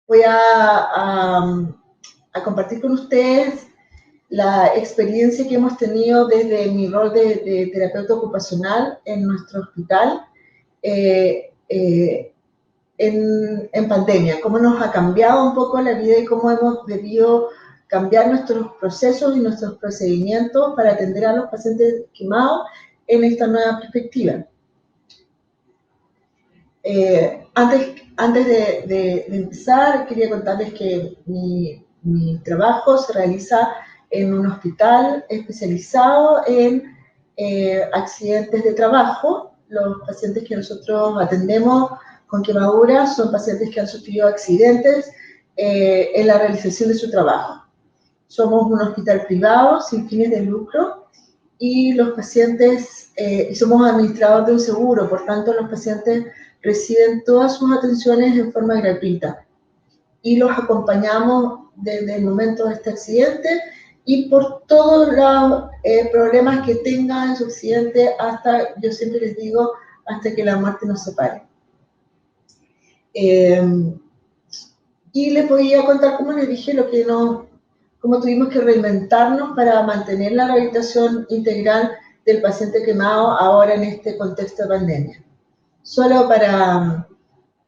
voy a compartir con ustedes la experiencia que hemos tenido desde mi rol de terapeuta ocupacional en nuestro hospital en pandemia, cómo nos ha cambiado un poco la vida y cómo hemos debido cambiar nuestros procesos y nuestros procedimientos para atender a los pacientes quemados en esta nueva perspectiva. Antes de empezar, quería contarles que mi trabajo se realiza en un hospital especializado en accidentes de trabajo. Los pacientes que nosotros atendemos con quemaduras son pacientes que han sufrido accidentes en la realización de su trabajo. Somos un hospital privado sin fines de lucro y los pacientes, somos administradores de un seguro, por tanto los pacientes reciben todas sus atenciones en forma gratuita y los acompañamos desde el momento de este accidente y por todos los problemas que tengan en su accidente hasta, yo siempre les digo, hasta que la muerte nos separe. Y les podía contar, como les dije, cómo tuvimos que reinventarnos para mantener la rehabilitación integral del paciente quemado ahora en este contexto de pandemia. Solo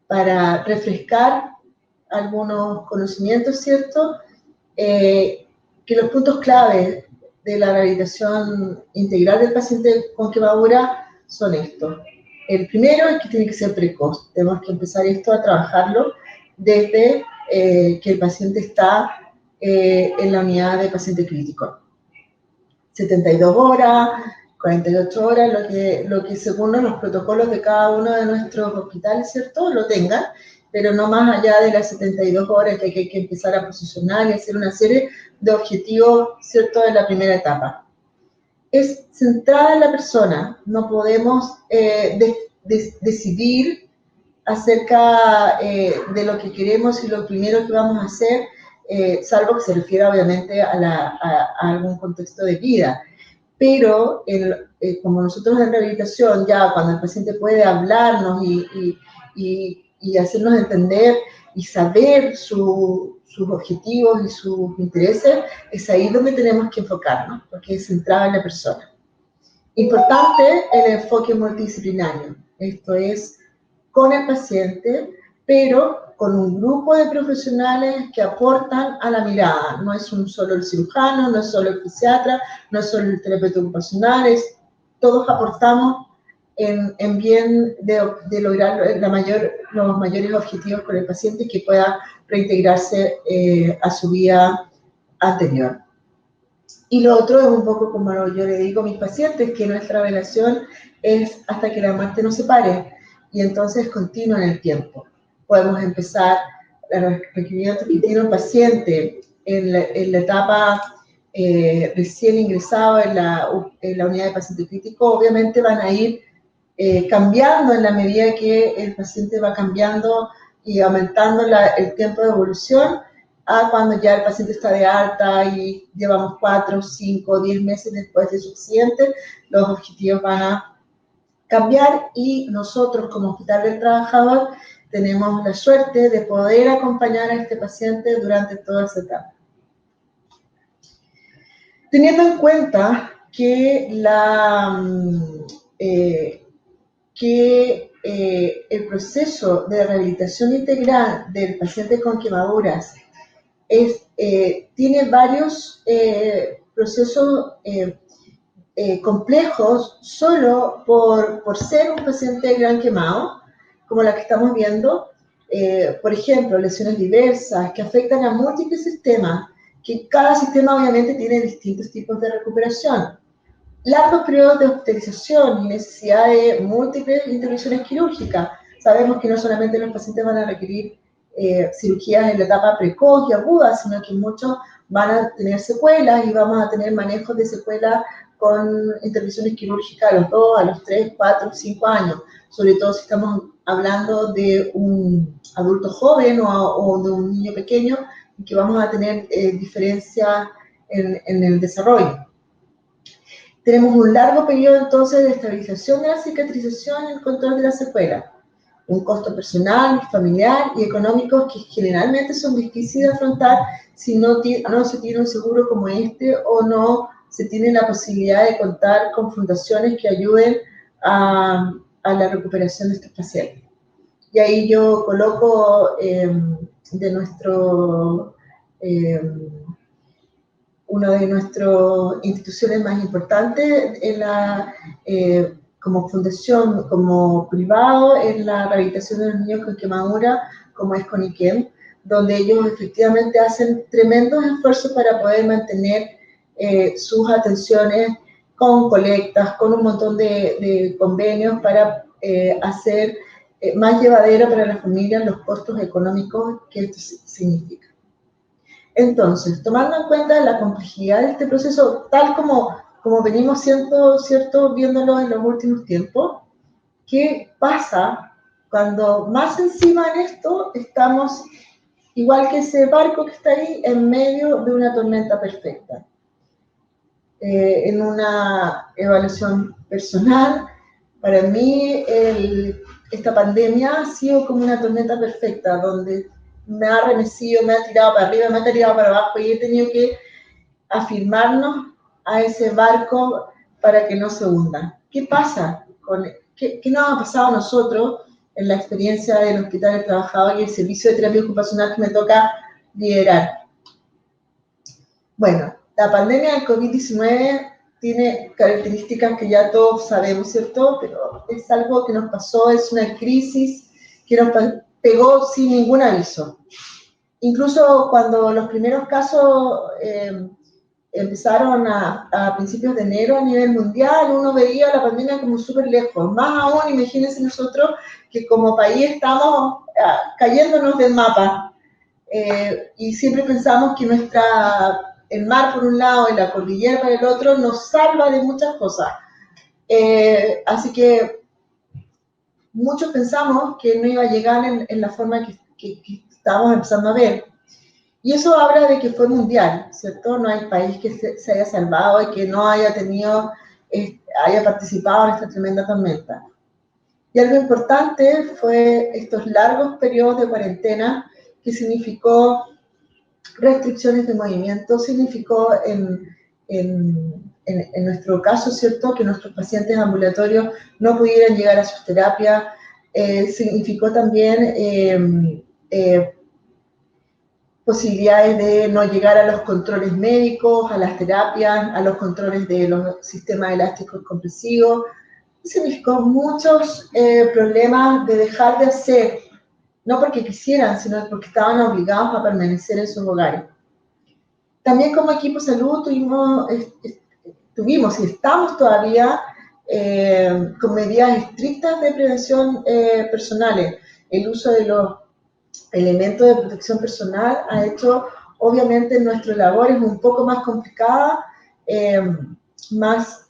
para refrescar algunos conocimientos, ¿cierto? Que los puntos clave de la rehabilitación integral del paciente con quemadura son estos. El primero es que tiene que ser precoz. Tenemos que empezar esto a trabajarlo desde que el paciente está en la unidad de paciente crítico. 72 horas, 48 horas, lo que según los protocolos de cada uno de nuestros hospitales, ¿cierto?, lo tengan, pero no más allá de las 72 horas que hay que empezar a posicionar y hacer una serie de objetivos, ¿cierto?, de la primera etapa. Es centrada en la persona, no podemos decidir acerca de lo que queremos y lo primero que vamos a hacer, salvo que se refiera obviamente a algún contexto de vida. Pero como nosotros en rehabilitación, ya cuando el paciente puede hablarnos y hacernos entender y saber sus objetivos y sus intereses, es ahí donde tenemos que enfocarnos, porque es centrado en la persona. Importante el enfoque multidisciplinario, esto es con el paciente, pero con un grupo de profesionales que aportan a la mirada. No es solo el cirujano, no es solo el fisiatra, no es solo el terapeuta ocupacional, todos aportamos en bien de lograr los mayores objetivos con el paciente y que pueda reintegrarse a su vida anterior. Y lo otro es un poco como yo le digo a mis pacientes, que nuestra relación es hasta que la muerte nos separe, y entonces continúa en el tiempo. Podemos empezar los requerimientos que tiene un paciente en la etapa recién ingresado en la unidad de paciente crítico, obviamente van a ir cambiando en la medida que el paciente va cambiando y aumentando el tiempo de evolución, a cuando ya el paciente está de alta y llevamos 4, 5, 10 meses después de su accidente, los objetivos van a cambiar y nosotros como Hospital del Trabajador tenemos la suerte de poder acompañar a este paciente durante toda esa etapa. Teniendo en cuenta que el proceso de rehabilitación integral del paciente con quemaduras tiene varios procesos complejos solo por ser un paciente gran quemado, como la que estamos viendo. Por ejemplo, lesiones diversas que afectan a múltiples sistemas, que cada sistema obviamente tiene distintos tipos de recuperación. Largos periodos de hospitalización y necesidad de múltiples intervenciones quirúrgicas. Sabemos que no solamente los pacientes van a requerir cirugías en la etapa precoz y aguda, sino que muchos van a tener secuelas y vamos a tener manejos de secuelas con intervenciones quirúrgicas a los 2, a los 3, 4, 5 años, sobre todo si estamos hablando de un adulto joven o de un niño pequeño, que vamos a tener diferencias en el desarrollo. Tenemos un largo periodo entonces de estabilización de la cicatrización y el control de la secuela. un costo personal, familiar y económico que generalmente son difíciles de afrontar si no se tiene un seguro como este o no se tiene la posibilidad de contar con fundaciones que ayuden a la recuperación de estos pacientes. Y ahí yo coloco de nuestro... una de nuestras instituciones más importantes en como fundación, como privado, en la rehabilitación de los niños con quemadura, como es CONIQUEM, donde ellos efectivamente hacen tremendos esfuerzos para poder mantener sus atenciones con colectas, con un montón de convenios para hacer más llevadero para las familias los costos económicos que esto significa. Entonces, tomando en cuenta la complejidad de este proceso, tal como venimos ¿cierto? Viéndolo en los últimos tiempos, ¿qué pasa cuando más encima en esto estamos, igual que ese barco que está ahí, en medio de una tormenta perfecta? En una evaluación personal, para mí esta pandemia ha sido como una tormenta perfecta, donde me ha remecido, me ha tirado para arriba, me ha tirado para abajo y he tenido que afirmarnos a ese barco para que no se hunda. ¿Qué pasa? ¿Qué nos ha pasado a nosotros en la experiencia del Hospital del Trabajador y el servicio de terapia ocupacional que me toca liderar? Bueno, la pandemia del COVID-19 tiene características que ya todos sabemos, ¿cierto? Pero es algo que nos pasó, es una crisis que nos pegó sin ningún aviso. Incluso cuando los primeros casos empezaron a principios de enero a nivel mundial, uno veía la pandemia como súper lejos. Más aún, imagínense nosotros que como país estamos cayéndonos del mapa. Y siempre pensamos que el mar por un lado y la cordillera por el otro nos salva de muchas cosas. Así que muchos pensamos que no iba a llegar en la forma que estábamos empezando a ver. Y eso habla de que fue mundial, ¿cierto? No hay país que se haya salvado y que no haya participado en esta tremenda tormenta. Y algo importante fue estos largos periodos de cuarentena que significó restricciones de movimiento, significó en nuestro caso, ¿cierto?, que nuestros pacientes ambulatorios no pudieran llegar a sus terapias, significó también posibilidades de no llegar a los controles médicos, a las terapias, a los controles de los sistemas elásticos compresivos. Significó muchos problemas de dejar de hacer, no porque quisieran, sino porque estaban obligados a permanecer en sus hogares. También como equipo de salud tuvimos y estamos todavía con medidas estrictas de prevención personales. El uso de los elementos de protección personal ha hecho, obviamente, nuestra labor es un poco más complicada, más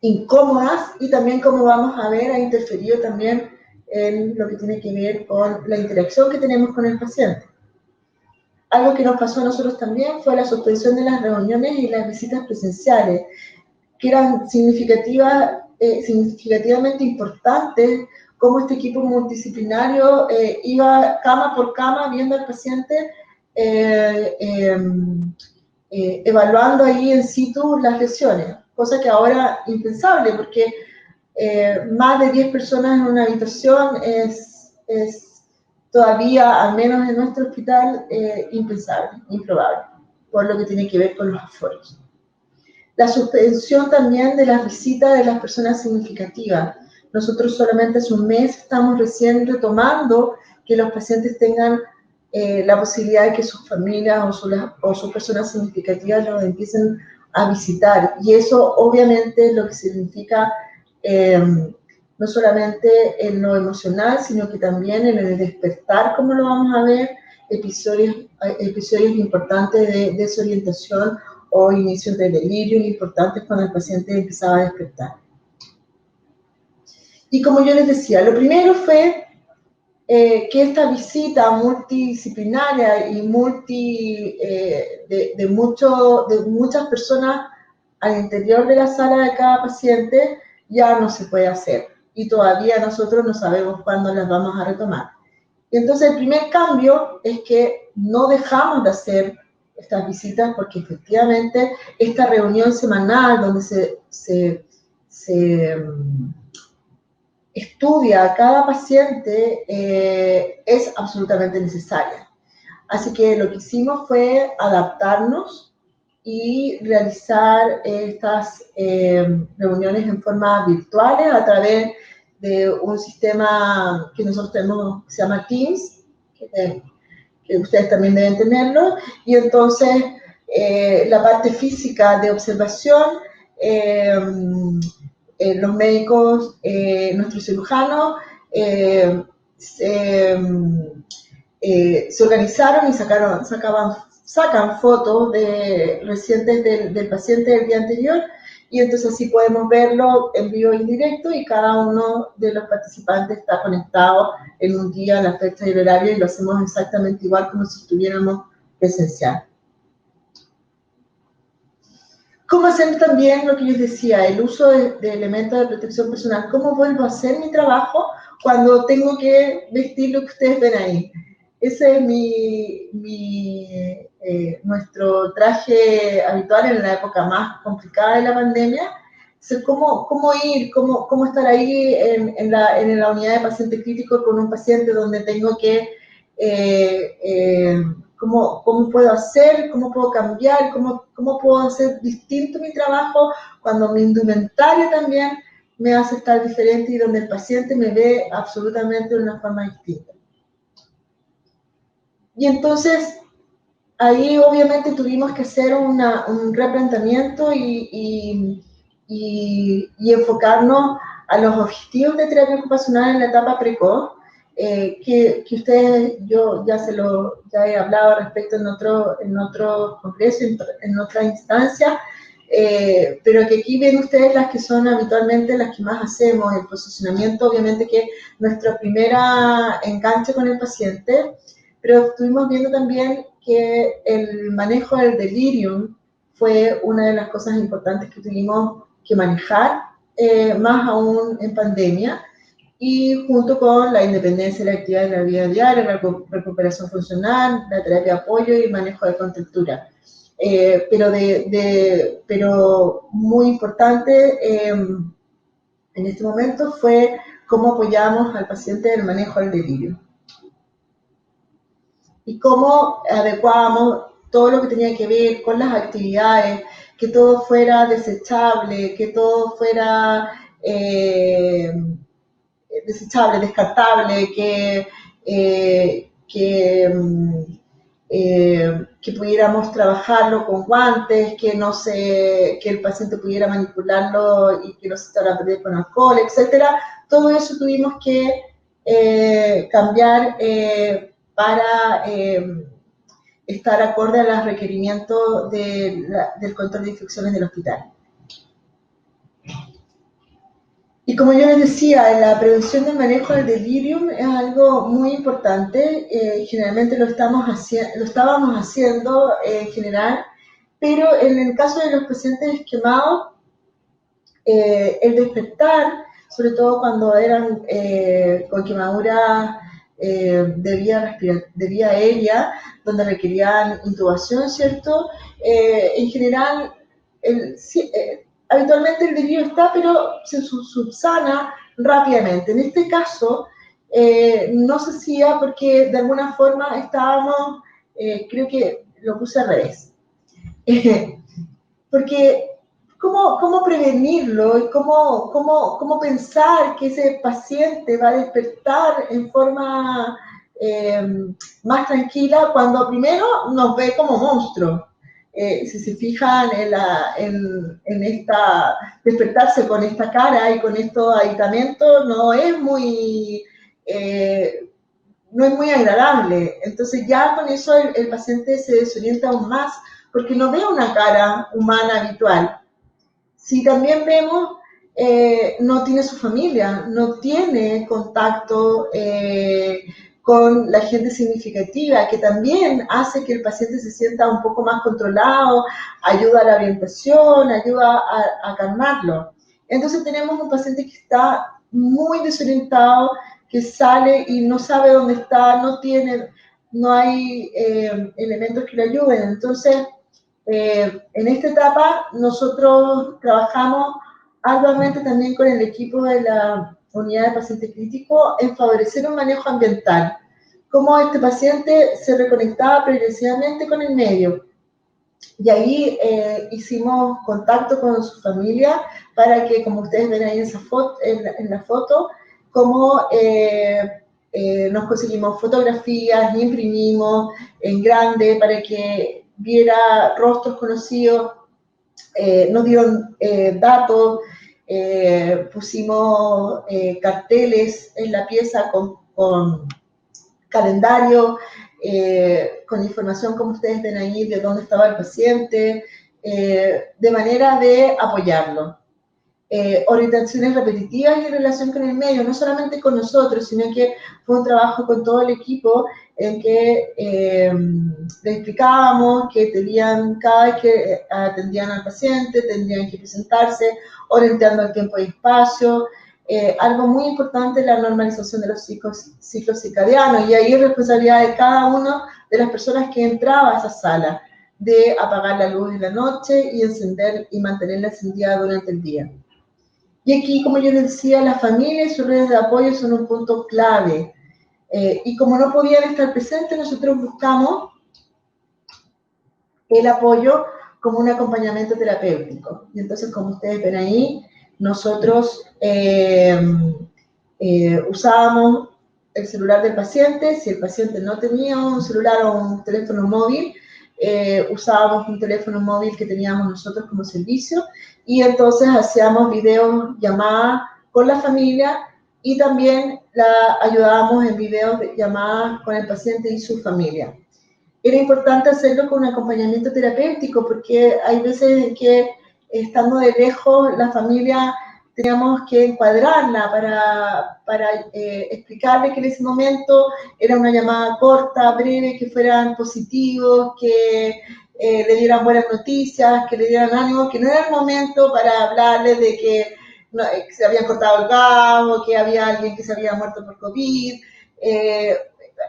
incómodas, y también, como vamos a ver, ha interferido también en lo que tiene que ver con la interacción que tenemos con el paciente. Algo que nos pasó a nosotros también fue la suspensión de las reuniones y las visitas presenciales, que eran significativamente importantes, cómo este equipo multidisciplinario iba cama por cama viendo al paciente, evaluando ahí in situ las lesiones, cosa que ahora es impensable, porque más de 10 personas en una habitación es todavía, al menos en nuestro hospital, impensable, improbable, por lo que tiene que ver con los aforos. La suspensión también de las visitas de las personas significativas. Nosotros solamente hace un mes estamos recién retomando que los pacientes tengan la posibilidad de que sus familias o sus personas significativas los empiecen a visitar. Y eso obviamente lo que significa no solamente en lo emocional, sino que también en el despertar, como lo vamos a ver, episodios importantes de desorientación o inicios de delirio importantes cuando el paciente empezaba a despertar. Y como yo les decía, lo primero fue que esta visita multidisciplinaria y de muchas personas al interior de la sala de cada paciente ya no se puede hacer. y todavía nosotros no sabemos cuándo las vamos a retomar. Y entonces el primer cambio es que no dejamos de hacer estas visitas porque efectivamente esta reunión semanal donde se estudia a cada paciente es absolutamente necesaria. Así que lo que hicimos fue adaptarnos y realizar estas reuniones en forma virtual a través de un sistema que nosotros tenemos que se llama Teams, que ustedes también deben tenerlo, y entonces la parte física de observación, los médicos, nuestros cirujanos, se organizaron y sacan fotos recientes del paciente del día anterior, y entonces así podemos verlo en vivo e indirecto y cada uno de los participantes está conectado en un día, la fecha y el horario y lo hacemos exactamente igual como si estuviéramos presencial. ¿Cómo hacer también lo que yo decía, el uso de elementos de protección personal? ¿Cómo vuelvo a hacer mi trabajo cuando tengo que vestir lo que ustedes ven ahí? Ese es nuestro traje habitual en la época más complicada de la pandemia. Entonces, ¿cómo ir, cómo estar ahí en la unidad de paciente crítico con un paciente donde tengo que, cómo puedo hacer, cómo puedo cambiar, cómo puedo hacer distinto mi trabajo cuando mi indumentaria también me hace estar diferente y donde el paciente me ve absolutamente de una forma distinta? Y entonces, ahí obviamente tuvimos que hacer un replanteamiento y enfocarnos a los objetivos de terapia ocupacional en la etapa precoz, que ustedes, yo ya he hablado al respecto en otro congreso, en otra instancia, pero que aquí ven ustedes las que son habitualmente las que más hacemos, el posicionamiento, obviamente que nuestra primera enganche con el paciente, pero estuvimos viendo también que el manejo del delirium fue una de las cosas importantes que tuvimos que manejar, más aún en pandemia, y junto con la independencia y la actividad de la vida diaria, la recuperación funcional, la terapia de apoyo y el manejo de contractura. Pero muy importante en este momento fue cómo apoyamos al paciente en el manejo del delirio y cómo adecuábamos todo lo que tenía que ver con las actividades, que todo fuera desechable, que todo fuera desechable, descartable, que pudiéramos trabajarlo con guantes, que el paciente pudiera manipularlo y que no se echara a perder con alcohol, etcétera. Todo eso tuvimos que cambiar para estar acorde a los requerimientos del control de infecciones del hospital. Y como yo les decía, la prevención del manejo del delirium es algo muy importante. Generalmente lo estábamos haciendo en general, pero en el caso de los pacientes quemados, el despertar, sobre todo cuando eran con quemaduras de vía aérea, donde requerían intubación, ¿cierto? En general, habitualmente el delirio está, pero se subsana rápidamente. En este caso, no se hacía porque de alguna forma estábamos, creo que lo puse al revés, porque ¿cómo prevenirlo y cómo pensar que ese paciente va a despertar en forma más tranquila cuando primero nos ve como monstruo? Si se fijan en esta despertarse con esta cara y con estos aditamentos, no es muy agradable. Entonces ya con eso el paciente se desorienta aún más porque no ve una cara humana habitual. Si también vemos, no tiene su familia, no tiene contacto con la gente significativa, que también hace que el paciente se sienta un poco más controlado, ayuda a la orientación, ayuda a calmarlo. Entonces tenemos un paciente que está muy desorientado, que sale y no sabe dónde está, no hay elementos que le ayuden. Entonces, en esta etapa nosotros trabajamos arduamente también con el equipo de la unidad de paciente crítico en favorecer un manejo ambiental, cómo este paciente se reconectaba progresivamente con el medio. Y ahí hicimos contacto con su familia para que, como ustedes ven ahí en la foto, cómo nos conseguimos fotografías, imprimimos en grande para que viera rostros conocidos, nos dieron datos, pusimos carteles en la pieza con calendario, con información como ustedes ven ahí de dónde estaba el paciente, de manera de apoyarlo. Orientaciones repetitivas y relación con el medio, no solamente con nosotros, sino que fue un trabajo con todo el equipo en que le explicábamos que tenían, cada vez que atendían al paciente, tendrían que presentarse, orientando el tiempo y espacio. Algo muy importante es la normalización de los ciclos circadianos, y ahí es responsabilidad de cada una de las personas que entraba a esa sala, de apagar la luz en la noche y encender y mantenerla encendida durante el día. Y aquí, como yo les decía, la familia y sus redes de apoyo son un punto clave. Y como no podían estar presentes, nosotros buscamos el apoyo como un acompañamiento terapéutico. Y entonces, como ustedes ven ahí, nosotros usábamos el celular del paciente. Si el paciente no tenía un celular o un teléfono móvil, usábamos un teléfono móvil que teníamos nosotros como servicio, y entonces hacíamos videollamadas con la familia, y también la ayudábamos en videollamadas con el paciente y su familia. Era importante hacerlo con un acompañamiento terapéutico, porque hay veces que, estando de lejos, la familia teníamos que encuadrarla para explicarle que en ese momento era una llamada corta, breve, que fueran positivos, que le dieran buenas noticias, que le dieran ánimo, que no era el momento para hablarles de que, no, que se habían cortado el gas, o que había alguien que se había muerto por COVID.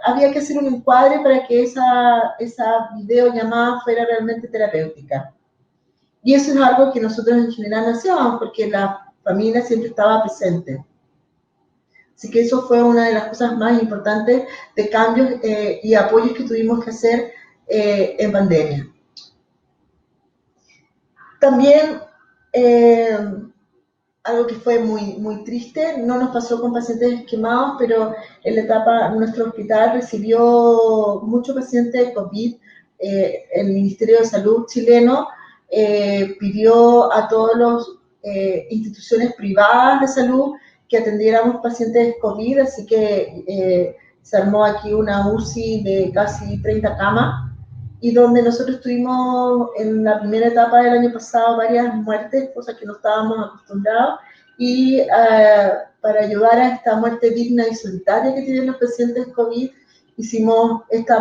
Había que hacer un encuadre para que esa videollamada fuera realmente terapéutica. Y eso es algo que nosotros en general no hacíamos, porque la familia siempre estaba presente. Así que eso fue una de las cosas más importantes de cambios y apoyos que tuvimos que hacer en pandemia. También, algo que fue muy, muy triste, no nos pasó con pacientes quemados, pero en la etapa, nuestro hospital recibió muchos pacientes de COVID. El Ministerio de Salud chileno pidió a todas las instituciones privadas de salud que atendiéramos pacientes COVID, así que se armó aquí una UCI de casi 30 camas, y donde nosotros tuvimos en la primera etapa del año pasado varias muertes, cosas que no estábamos acostumbrados, y para ayudar a esta muerte digna y solitaria que tienen los pacientes COVID, hicimos esta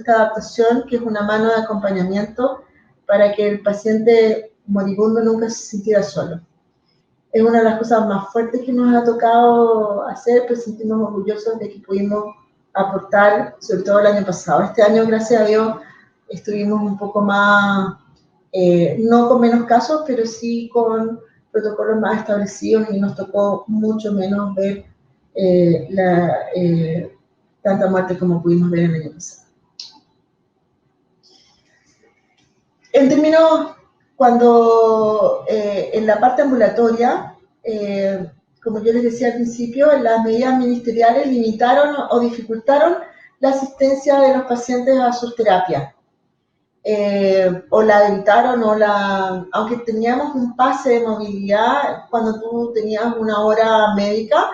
adaptación, que es una mano de acompañamiento para que el paciente moribundo nunca se sintiera solo. Es una de las cosas más fuertes que nos ha tocado hacer, pero sentimos orgullosos de que pudimos aportar, sobre todo el año pasado. Este año, gracias a Dios, estuvimos un poco más, no con menos casos, pero sí con protocolos más establecidos, y nos tocó mucho menos ver tanta muerte como pudimos ver el año pasado. En términos, cuando en la parte ambulatoria, como yo les decía al principio, las medidas ministeriales limitaron o dificultaron la asistencia de los pacientes a sus terapias. O la evitaron, aunque teníamos un pase de movilidad, cuando tú tenías una hora médica,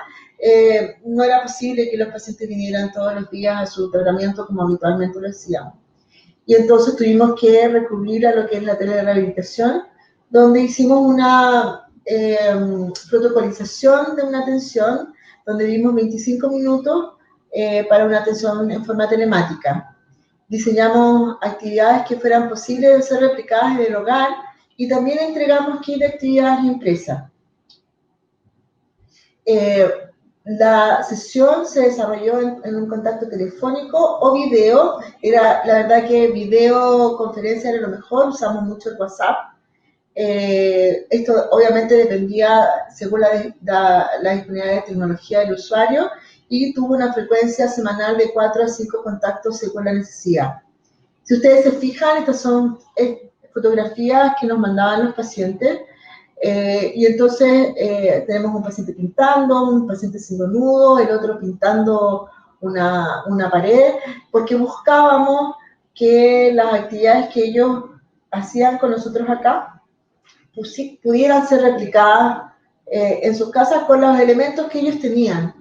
no era posible que los pacientes vinieran todos los días a su tratamiento como habitualmente lo hacíamos. Y entonces tuvimos que recurrir a lo que es la telerehabilitación, donde hicimos una protocolización de una atención, donde dimos 25 minutos para una atención en forma telemática. Diseñamos actividades que fueran posibles de ser replicadas en el hogar, y también entregamos kits de actividades impresas. La sesión se desarrolló en un contacto telefónico o video. La verdad que videoconferencia era lo mejor, usamos mucho el WhatsApp. Esto obviamente dependía según la disponibilidad de tecnología del usuario, y tuvo una frecuencia semanal de 4 a 5 contactos según la necesidad. Si ustedes se fijan, estas son fotografías que nos mandaban los pacientes, y entonces tenemos un paciente pintando, un paciente haciendo nudo, el otro pintando una pared, porque buscábamos que las actividades que ellos hacían con nosotros acá pudieran ser replicadas en sus casas con los elementos que ellos tenían.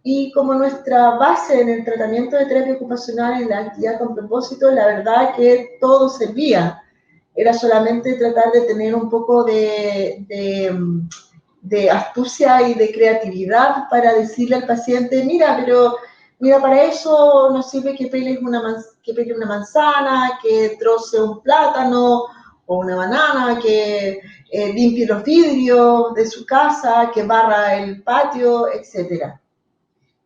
Y como nuestra base en el tratamiento de terapia ocupacional es la actividad con propósito, la verdad que todo servía. Era solamente tratar de tener un poco de astucia y de creatividad para decirle al paciente, mira, para eso nos sirve que pele una manzana, que troce un plátano o una banana, que limpie los vidrios de su casa, que barra el patio, etc.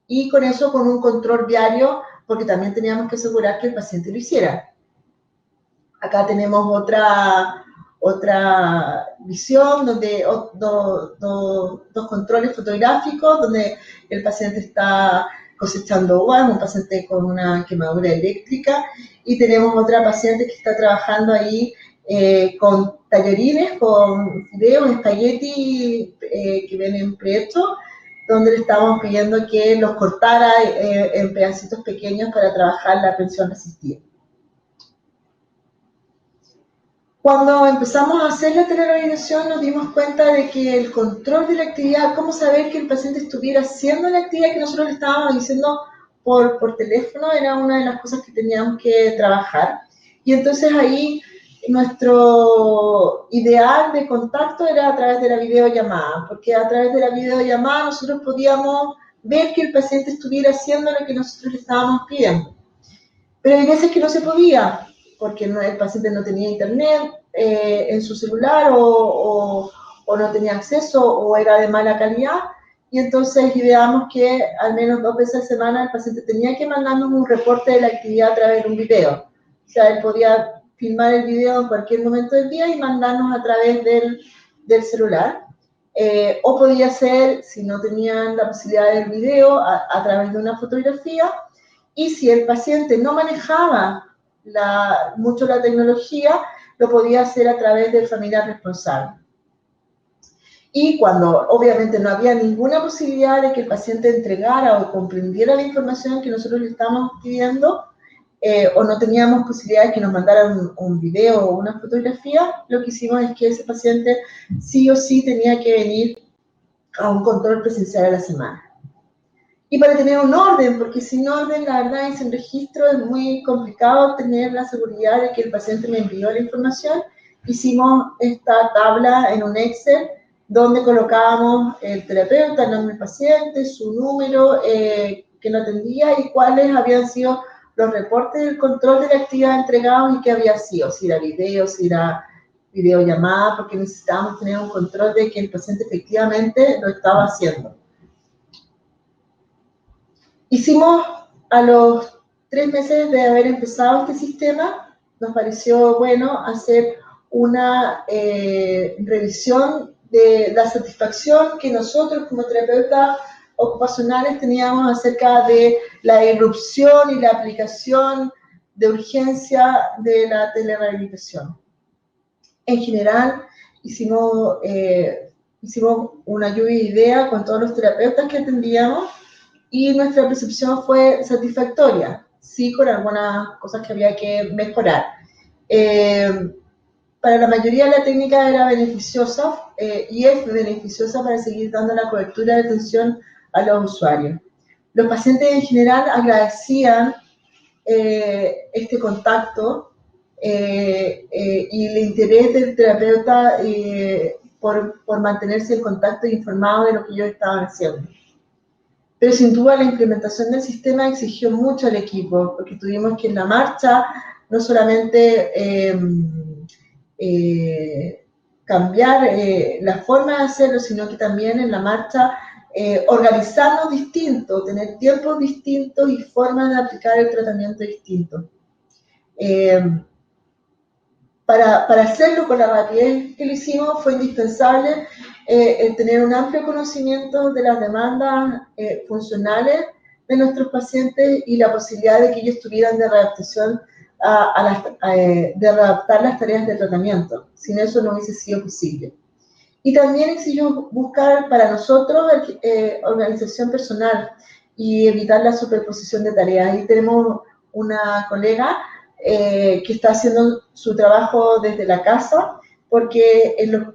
Y con eso, con un control diario, porque también teníamos que asegurar que el paciente lo hiciera. Acá tenemos otra visión, donde dos controles fotográficos, donde el paciente está cosechando uvas, un paciente con una quemadura eléctrica, y tenemos otra paciente que está trabajando ahí con tallarines, con fideos, espagueti que vienen prehechos, donde le estamos pidiendo que los cortara en pedacitos pequeños para trabajar la tensión resistida. Cuando empezamos a hacer la teleorganización nos dimos cuenta de que el control de la actividad, cómo saber que el paciente estuviera haciendo la actividad que nosotros le estábamos diciendo por teléfono, era una de las cosas que teníamos que trabajar. Y entonces ahí nuestro ideal de contacto era a través de la videollamada, porque a través de la videollamada nosotros podíamos ver que el paciente estuviera haciendo lo que nosotros le estábamos pidiendo. Pero hay veces que no se podía, porque el paciente no tenía internet en su celular, o no tenía acceso, o era de mala calidad, y entonces ideamos que al menos 2 veces a la semana el paciente tenía que mandarnos un reporte de la actividad a través de un video. O sea, él podía filmar el video en cualquier momento del día y mandarnos a través del celular. O podía ser, si no tenían la posibilidad del video, a través de una fotografía. Y si el paciente no manejaba mucho la tecnología, lo podía hacer a través del familiar responsable. Y cuando obviamente no había ninguna posibilidad de que el paciente entregara o comprendiera la información que nosotros le estábamos pidiendo, o no teníamos posibilidad de que nos mandaran un video o una fotografía, lo que hicimos es que ese paciente sí o sí tenía que venir a un control presencial a la semana. Y para tener un orden, porque sin orden, la verdad, y sin registro, es muy complicado tener la seguridad de que el paciente me envió la información. Hicimos esta tabla en un Excel, donde colocábamos el terapeuta, el nombre del paciente, su número que lo atendía, y cuáles habían sido los reportes del control de la actividad entregados y qué había sido, si era video, si era videollamada, porque necesitábamos tener un control de que el paciente efectivamente lo estaba haciendo. Hicimos, a los 3 meses de haber empezado este sistema, nos pareció bueno hacer una revisión de la satisfacción que nosotros como terapeutas ocupacionales teníamos acerca de la irrupción y la aplicación de urgencia de la telerehabilitación. En general, hicimos una lluvia de ideas con todos los terapeutas que atendíamos, y nuestra percepción fue satisfactoria, sí, con algunas cosas que había que mejorar. Para la mayoría la técnica era beneficiosa y es beneficiosa para seguir dando la cobertura de atención a los usuarios. Los pacientes en general agradecían este contacto y el interés del terapeuta por mantenerse en contacto e informado de lo que ellos estaban haciendo. Pero sin duda la implementación del sistema exigió mucho al equipo, porque tuvimos que en la marcha no solamente cambiar la forma de hacerlo, sino que también en la marcha organizarnos distinto, tener tiempos distintos y formas de aplicar el tratamiento distinto. Para hacerlo con la rapidez que lo hicimos fue indispensable el tener un amplio conocimiento de las demandas funcionales de nuestros pacientes y la posibilidad de que ellos tuvieran de readaptación de readaptar las tareas de tratamiento. Sin eso no hubiese sido posible. Y también exigió buscar para nosotros organización personal y evitar la superposición de tareas. Ahí tenemos una colega que está haciendo su trabajo desde la casa, porque en los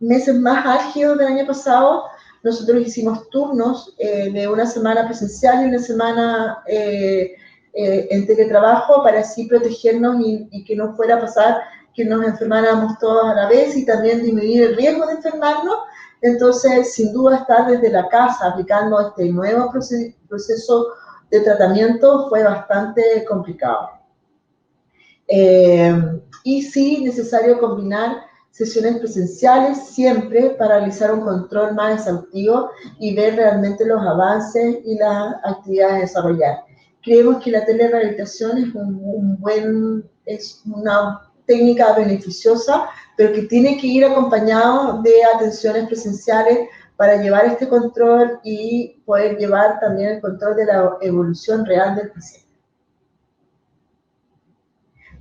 meses más álgidos del año pasado nosotros hicimos turnos de una semana presencial y una semana en teletrabajo para así protegernos y que no fuera a pasar que nos enfermáramos todos a la vez y también disminuir el riesgo de enfermarnos. Entonces, sin duda, estar desde la casa aplicando este nuevo proceso de tratamiento fue bastante complicado. Y sí, necesario combinar sesiones presenciales siempre para realizar un control más exhaustivo y ver realmente los avances y las actividades a desarrollar. Creemos que la telerehabilitación es una técnica beneficiosa, pero que tiene que ir acompañado de atenciones presenciales para llevar este control y poder llevar también el control de la evolución real del paciente.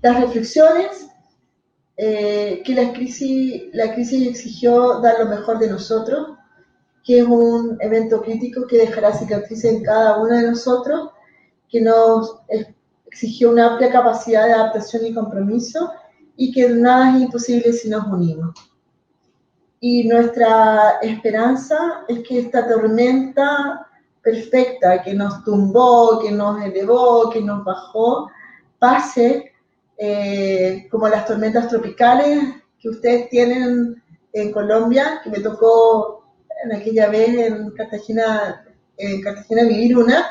Las reflexiones que la crisis exigió dar lo mejor de nosotros, que es un evento crítico que dejará cicatrices en cada uno de nosotros, que nos exigió una amplia capacidad de adaptación y compromiso, y que nada es imposible si nos unimos. Y nuestra esperanza es que esta tormenta perfecta que nos tumbó, que nos elevó, que nos bajó, pase como las tormentas tropicales que ustedes tienen en Colombia, que me tocó en aquella vez en Cartagena vivir una,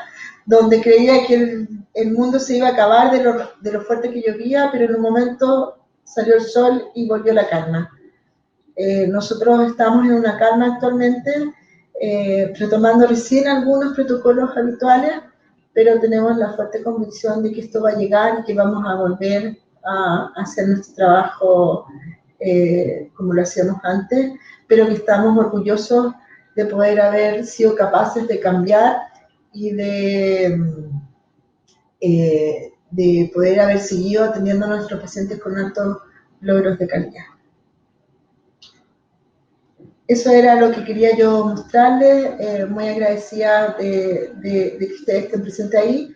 donde creía que el mundo se iba a acabar de lo fuerte que llovía, pero en un momento salió el sol y volvió la calma. Nosotros estamos en una calma actualmente, retomando recién algunos protocolos habituales, pero tenemos la fuerte convicción de que esto va a llegar y que vamos a volver a hacer nuestro trabajo como lo hacíamos antes, pero que estamos orgullosos de poder haber sido capaces de cambiar y de poder haber seguido atendiendo a nuestros pacientes con altos logros de calidad. Eso era lo que quería yo mostrarles, muy agradecida de que ustedes estén presentes ahí